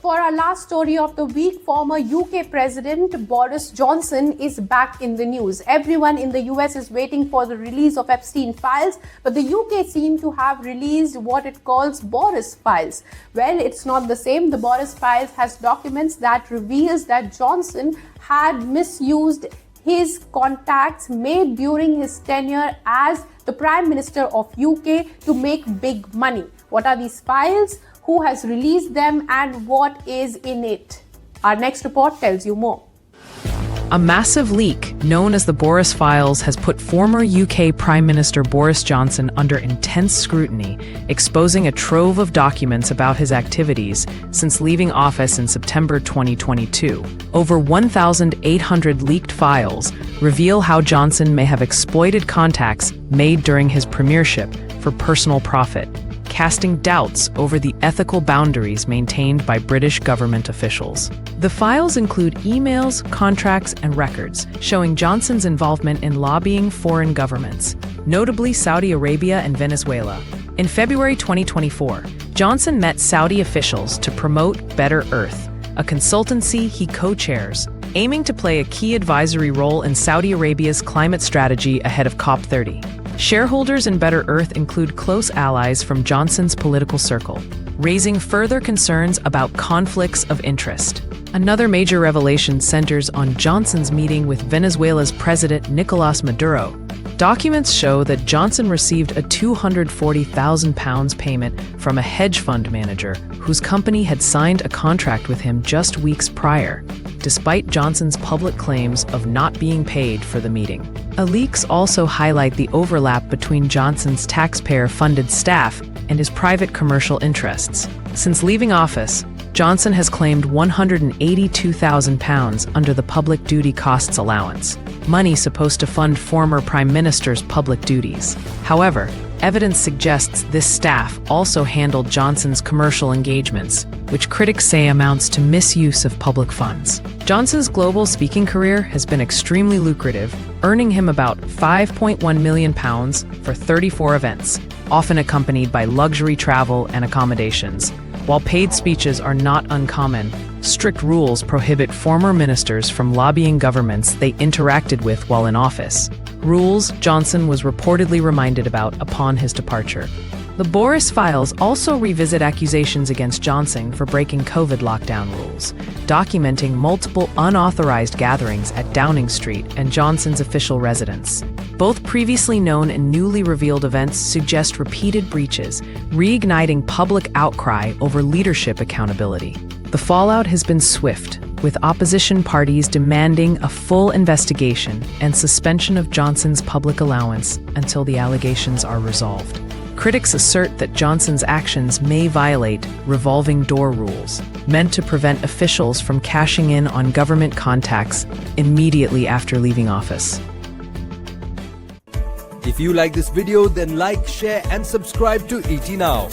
for our last story of the week, former UK President Boris Johnson is back in the news. Everyone in the US is waiting for the release of Epstein files, but the UK seem to have released what it calls Boris files. Well, it's not the same. The Boris files has documents that reveals that Johnson had misused his contacts made during his tenure as the Prime Minister of UK to make big money. What are these files? Who has released them and what is in it? Our next report tells you more. A massive leak, known as the Boris Files, has put former UK Prime Minister Boris Johnson under intense scrutiny, exposing a trove of documents about his activities since leaving office in September 2022. Over 1,800 leaked files reveal how Johnson may have exploited contacts made during his premiership for personal profit, casting doubts over the ethical boundaries maintained by British government officials. The files include emails, contracts, and records showing Johnson's involvement in lobbying foreign governments, notably Saudi Arabia and Venezuela. In February 2024, Johnson met Saudi officials to promote Better Earth, a consultancy he co-chairs, aiming to play a key advisory role in Saudi Arabia's climate strategy ahead of COP30. Shareholders in Better Earth include close allies from Johnson's political circle, raising further concerns about conflicts of interest. Another major revelation centers on Johnson's meeting with Venezuela's President Nicolás Maduro. Documents show that Johnson received a £240,000 payment from a hedge fund manager whose company had signed a contract with him just weeks prior, despite Johnson's public claims of not being paid for the meeting. Leaks also highlight the overlap between Johnson's taxpayer-funded staff and his private commercial interests. Since leaving office, Johnson has claimed £182,000 under the Public Duty Costs Allowance, money supposed to fund former Prime Minister's public duties. However, evidence suggests this staff also handled Johnson's commercial engagements, which critics say amounts to misuse of public funds. Johnson's global speaking career has been extremely lucrative, earning him about £5.1 million for 34 events, often accompanied by luxury travel and accommodations. While paid speeches are not uncommon, strict rules prohibit former ministers from lobbying governments they interacted with while in office. Rules Johnson was reportedly reminded about upon his departure. The Boris Files also revisit accusations against Johnson for breaking COVID lockdown rules, documenting multiple unauthorized gatherings at Downing Street and Johnson's official residence. Both previously known and newly revealed events suggest repeated breaches, reigniting public outcry over leadership accountability. The fallout has been swift, with opposition parties demanding a full investigation and suspension of Johnson's public allowance until the allegations are resolved. Critics assert that Johnson's actions may violate revolving door rules, meant to prevent officials from cashing in on government contacts immediately after leaving office. If you like this video, then like, share and subscribe to ET Now.